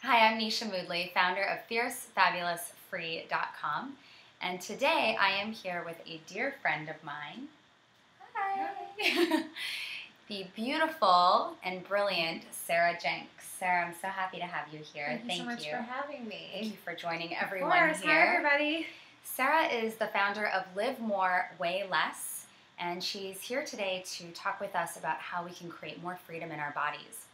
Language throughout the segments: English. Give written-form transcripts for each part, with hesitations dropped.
Hi, I'm Nisha Moodley, founder of FierceFabulousFree.com, and today I am here with a dear friend of mine. Hi! The beautiful and brilliant Sarah Jenks. Sarah, I'm so happy to have you here. Thank you so much for having me. Thank you for joining everyone of course. here. Hi, everybody. Sarah is the founder of Live More, Weigh Less, and she's here today to talk with us about how we can create more freedom in our bodies.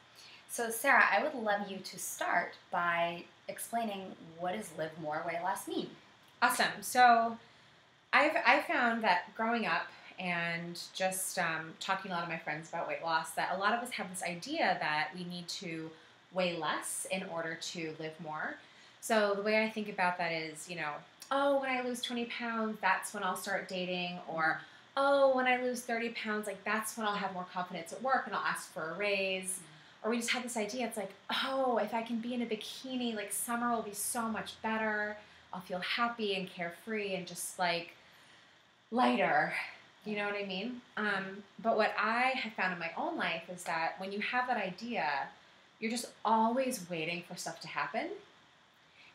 So Sarah, I would love you to start by explaining what does Live More, Weigh Less mean? Awesome. So I found that growing up and just talking to a lot of my friends about weight loss, that a lot of us have this idea that we need to weigh less in order to live more. So the way I think about that is, oh, when I lose 20 pounds, that's when I'll start dating, or oh, when I lose 30 pounds, like that's when I'll have more confidence at work and I'll ask for a raise. Or we just have this idea, it's like, oh, if I can be in a bikini, like summer will be so much better. I'll feel happy and carefree and just like lighter. You know what I mean? But what I have found in my own life is that when you have that idea, you're just always waiting for stuff to happen.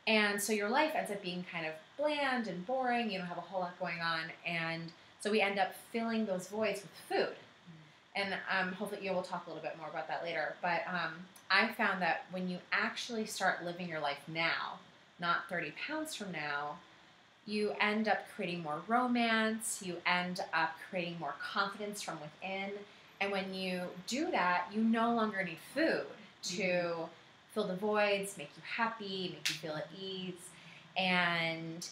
And so your life ends up being kind of bland and boring. You don't have a whole lot going on. And so we end up filling those voids with food. And hopefully you will talk a little bit more about that later. But I found that when you actually start living your life now, not 30 pounds from now, you end up creating more romance. You end up creating more confidence from within. And when you do that, you no longer need food to fill the voids, make you happy, make you feel at ease. And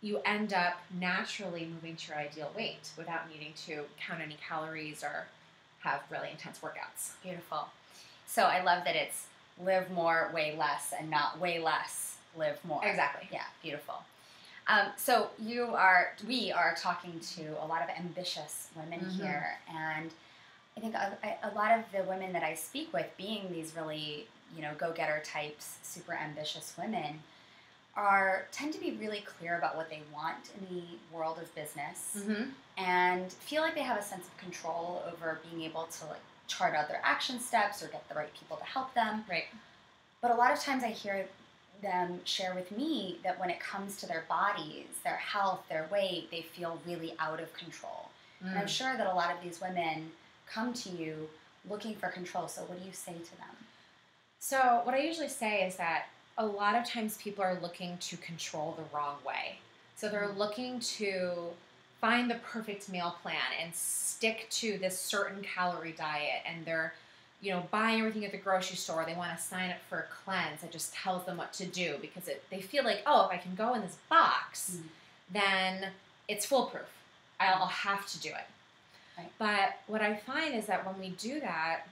you end up naturally moving to your ideal weight without needing to count any calories or have really intense workouts. Beautiful. So I love that it's live more, weigh less, and not weigh less, live more. Exactly. Yeah, beautiful. So we are talking to a lot of ambitious women here, and I think a lot of the women that I speak with, being these really, go-getter types, super ambitious women, tend to be really clear about what they want in the world of business, and feel like they have a sense of control over being able to chart out their action steps or get the right people to help them. Right. But a lot of times I hear them share with me that when it comes to their bodies, their health, their weight, they feel really out of control. And I'm sure that a lot of these women come to you looking for control. So what do you say to them? So what I usually say is that a lot of times people are looking to control the wrong way. So they're looking to find the perfect meal plan and stick to this certain calorie diet, and they're buying everything at the grocery store. They want to sign up for a cleanse that just tells them what to do because they feel like, oh, if I can go in this box, then it's foolproof. I'll have to do it. Right. But what I find is that when we do that,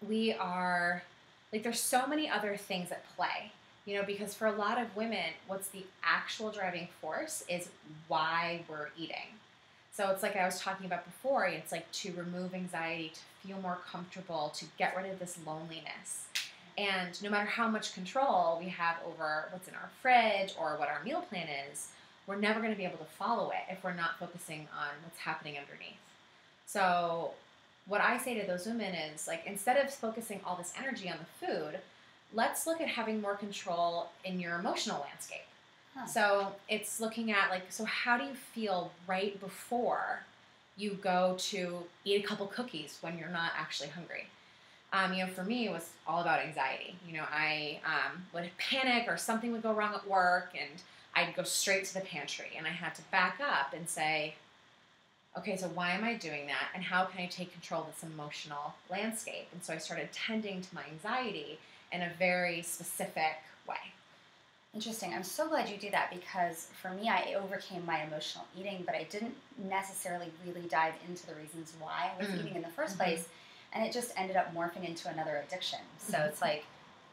we are, there's so many other things at play. Because for a lot of women, what's the actual driving force is why we're eating. So it's like I was talking about before, it's like to remove anxiety, to feel more comfortable, to get rid of this loneliness. And no matter how much control we have over what's in our fridge or what our meal plan is, we're never going to be able to follow it if we're not focusing on what's happening underneath. So what I say to those women is, instead of focusing all this energy on the food, let's look at having more control in your emotional landscape. So it's looking at so how do you feel right before you go to eat a couple cookies when you're not actually hungry? For me, it was all about anxiety. I would panic or something would go wrong at work and I'd go straight to the pantry and I had to back up and say, okay, so why am I doing that? And how can I take control of this emotional landscape? And so I started tending to my anxiety in a very specific way. Interesting. I'm so glad you do that because for me, I overcame my emotional eating, but I didn't necessarily really dive into the reasons why I was eating in the first place. And it just ended up morphing into another addiction. So it's like,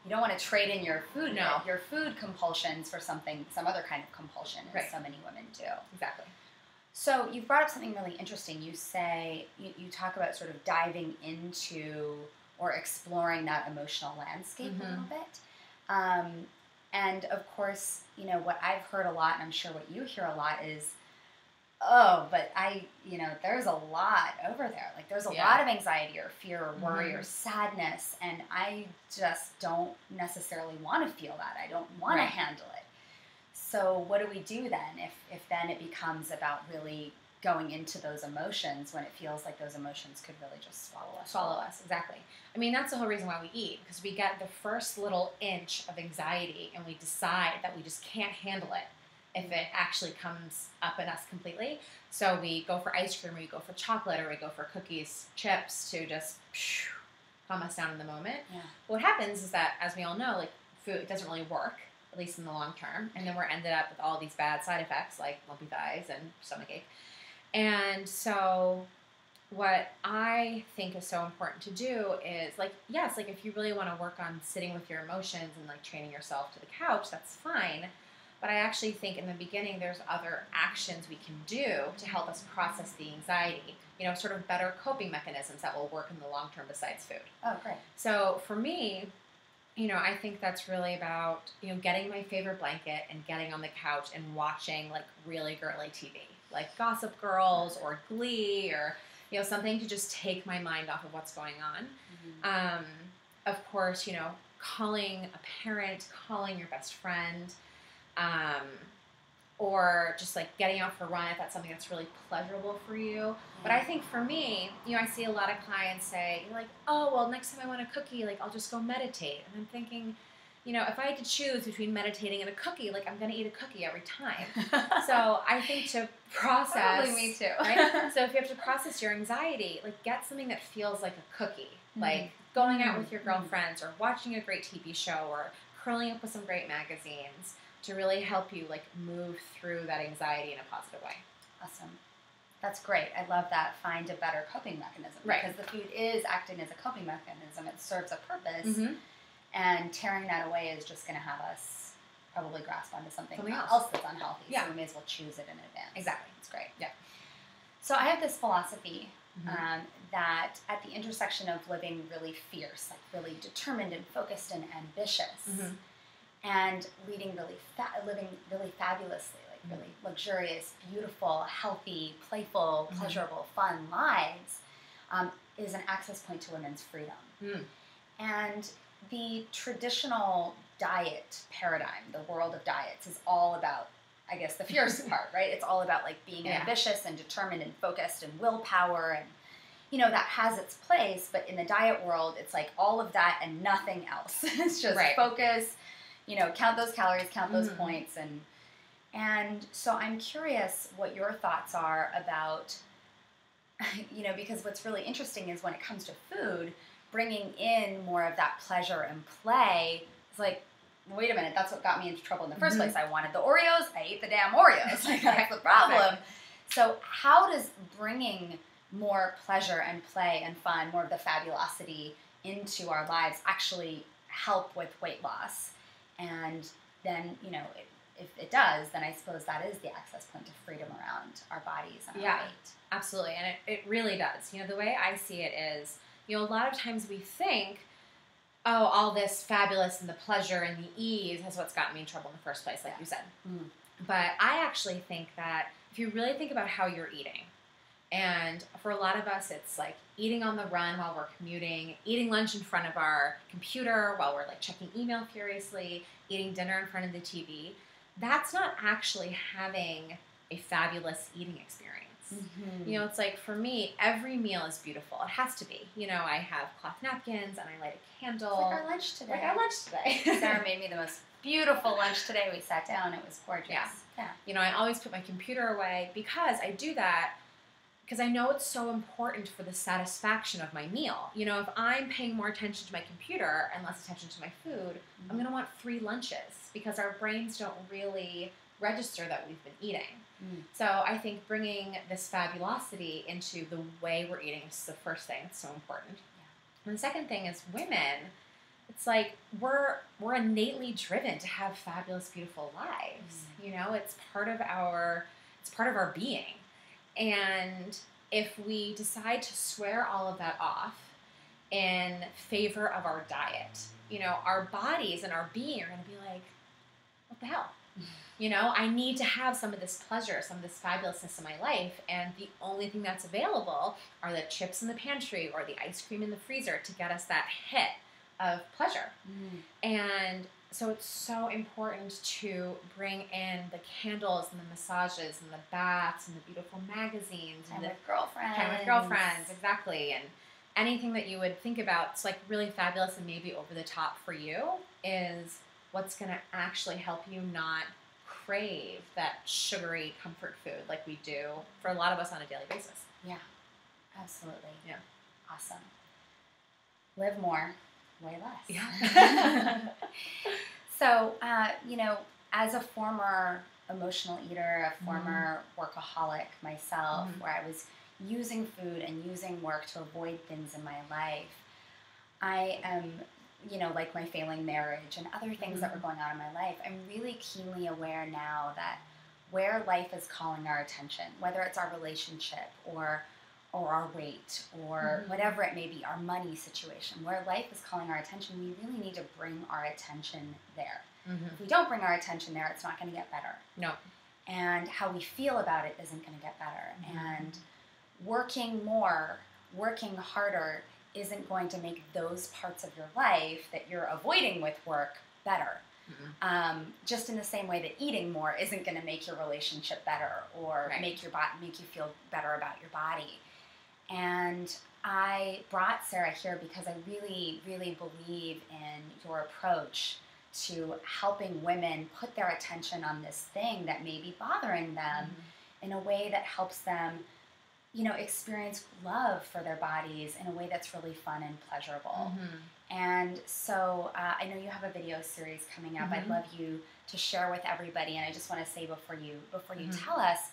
you don't want to trade in your food, your food compulsions for some other kind of compulsion, as so many women do. Exactly. So you've brought up something really interesting. You say, you talk about sort of diving into or exploring that emotional landscape a little bit. And of course, what I've heard a lot, and I'm sure what you hear a lot, is oh, but there's a lot over there. Like, there's a lot of anxiety or fear or worry or sadness, and I just don't necessarily want to feel that. I don't want to handle it. So what do we do then if then it becomes about really going into those emotions when it feels like those emotions could really just swallow us? Swallow us, exactly. I mean, that's the whole reason why we eat, because we get the first little inch of anxiety and we decide that we just can't handle it if it actually comes up in us completely. So we go for ice cream, or we go for chocolate, or we go for cookies, chips to just calm us down in the moment. Yeah. What happens is that, as we all know, like, food, it doesn't really work, at least in the long term, and then we're ended up with all these bad side effects like lumpy thighs and stomachache. And so what I think is so important to do is, like, yes, like, if you really want to work on sitting with your emotions and, like, training yourself to the couch, that's fine. But I actually think in the beginning there's other actions we can do to help us process the anxiety, sort of better coping mechanisms that will work in the long term besides food. Oh, great. So for me, I think that's really about, getting my favorite blanket and getting on the couch and watching, like, really girly TV, like Gossip Girls or Glee, or, something to just take my mind off of what's going on. Of course, calling a parent, calling your best friend, or just, like, getting out for a run if that's something that's really pleasurable for you. But I think for me, I see a lot of clients say, like, oh, well, next time I want a cookie, like, I'll just go meditate. And I'm thinking, if I had to choose between meditating and a cookie, like, I'm going to eat a cookie every time. So I think to process... Probably me too. Right? So if you have to process your anxiety, like, get something that feels like a cookie. Like going out with your girlfriends, or watching a great TV show, or curling up with some great magazines, to really help you, like, move through that anxiety in a positive way. Awesome. That's great. I love that. Find a better coping mechanism. Right. Because the food is acting as a coping mechanism. It serves a purpose. And tearing that away is just going to have us probably grasp onto something else that's unhealthy. Yeah. So we may as well choose it in advance. Exactly. It's great. Yeah. So I have this philosophy that at the intersection of living really fierce, like really determined and focused and ambitious, and living really fabulously, like really luxurious, beautiful, healthy, playful, pleasurable, fun lives, is an access point to women's freedom. And the traditional diet paradigm, the world of diets, is all about, I guess, the fierce part, right? It's all about, like, being ambitious and determined and focused and willpower, and that has its place. But in the diet world, it's like all of that and nothing else. It's just focus. Count those calories, count those points, and so I'm curious what your thoughts are about, because what's really interesting is when it comes to food, bringing in more of that pleasure and play is like, wait a minute, that's what got me into trouble in the first place. I wanted the Oreos, I ate the damn Oreos. Like, that's the problem. So how does bringing more pleasure and play and fun, more of the fabulosity into our lives actually help with weight loss? And then, if it does, then I suppose that is the access point to freedom around our bodies and our weight. Absolutely. And it really does. The way I see it is, a lot of times we think, oh, all this fabulous and the pleasure and the ease is what's gotten me in trouble in the first place, like you said. But I actually think that if you really think about how you're eating, and for a lot of us, it's like eating on the run while we're commuting, eating lunch in front of our computer while we're, like, checking email furiously, eating dinner in front of the TV. That's not actually having a fabulous eating experience. It's like, for me, every meal is beautiful. It has to be. I have cloth napkins and I light a candle. It's like our lunch today. Sarah made me the most beautiful lunch today. We sat down. It was gorgeous. Yeah. I always put my computer away because I do that because I know it's so important for the satisfaction of my meal. If I'm paying more attention to my computer and less attention to my food, I'm going to want 3 lunches because our brains don't really register that we've been eating. So I think bringing this fabulosity into the way we're eating is the first thing that's so important. And the second thing is women. It's like we're innately driven to have fabulous, beautiful lives. It's part of our being. And if we decide to swear all of that off in favor of our diet, our bodies and our being are going to be like, what the hell? You know, I need to have some of this pleasure, some of this fabulousness in my life, and the only thing that's available are the chips in the pantry or the ice cream in the freezer to get us that hit of pleasure. And so it's so important to bring in the candles and the massages and the baths and the beautiful magazines Time and with girlfriends. time with girlfriends, exactly. And anything that you would think about, it's like really fabulous and maybe over the top for you, is what's going to actually help you not crave that sugary comfort food like we do for a lot of us on a daily basis. Yeah, absolutely. Yeah. Awesome. Live more, way less. Yeah. So, you know, as a former emotional eater, a former workaholic myself, where I was using food and using work to avoid things in my life, I am, you know, like my failing marriage and other things that were going on in my life, I'm really keenly aware now that where life is calling our attention, whether it's our relationship or our weight or whatever it may be, our money situation, where life is calling our attention, we really need to bring our attention there. If we don't bring our attention there, it's not going to get better. No. And how we feel about it isn't going to get better. And working more, working harder isn't going to make those parts of your life that you're avoiding with work better. Just in the same way that eating more isn't going to make your relationship better or make you feel better about your body. And I brought Sarah here because I really, really believe in your approach to helping women put their attention on this thing that may be bothering them in a way that helps them, you know, experience love for their bodies in a way that's really fun and pleasurable. And so I know you have a video series coming up. I'd love you to share with everybody. And I just want to say before you tell us,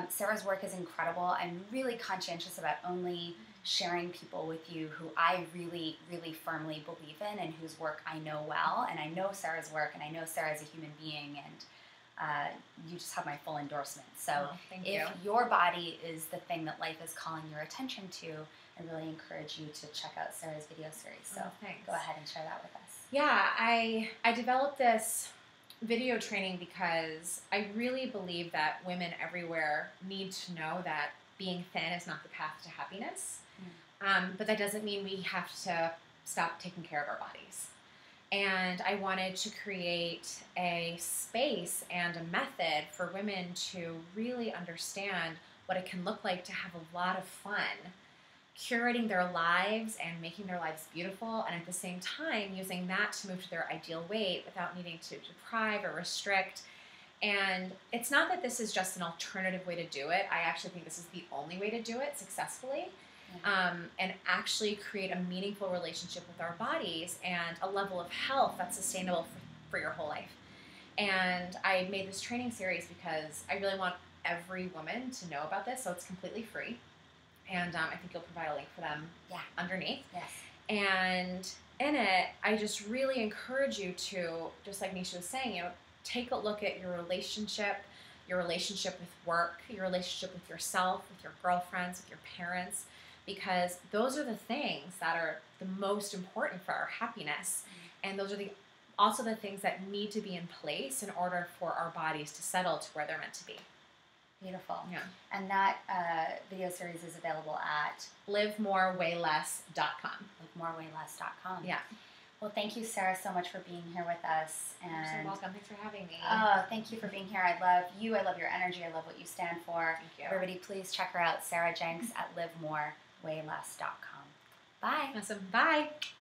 Sarah's work is incredible. I'm really conscientious about only sharing people with you who I really, really firmly believe in and whose work I know well. And I know Sarah's work, and I know Sarah as a human being, and you just have my full endorsement. So if your body is the thing that life is calling your attention to, I really encourage you to check out Sarah's video series. So go ahead and share that with us. Yeah, I developed this video training because I really believe that women everywhere need to know that being thin is not the path to happiness. But that doesn't mean we have to stop taking care of our bodies. And I wanted to create a space and a method for women to really understand what it can look like to have a lot of fun, curating their lives and making their lives beautiful, and at the same time using that to move to their ideal weight without needing to deprive or restrict. And it's not that this is just an alternative way to do it. I actually think this is the only way to do it successfully. And actually create a meaningful relationship with our bodies and a level of health that's sustainable for your whole life. And I made this training series because I really want every woman to know about this, so it's completely free. And I think you'll provide a link for them underneath. Yes. And in it, I just really encourage you to, just like Nisha was saying, you know, take a look at your relationship with work, your relationship with yourself, with your girlfriends, with your parents, because those are the things that are the most important for our happiness. And those are also the things that need to be in place in order for our bodies to settle to where they're meant to be. Beautiful. Yeah. And that video series is available at livemorewayless.com. livemorewayless.com. Yeah. Well, thank you, Sarah, so much for being here with us. And you're so welcome. Thanks for having me. Thank you for being here. I love you. I love your energy. I love what you stand for. Thank you. Everybody, please check her out, Sarah Jenks at livemorewayless.com. Bye. Awesome. Bye.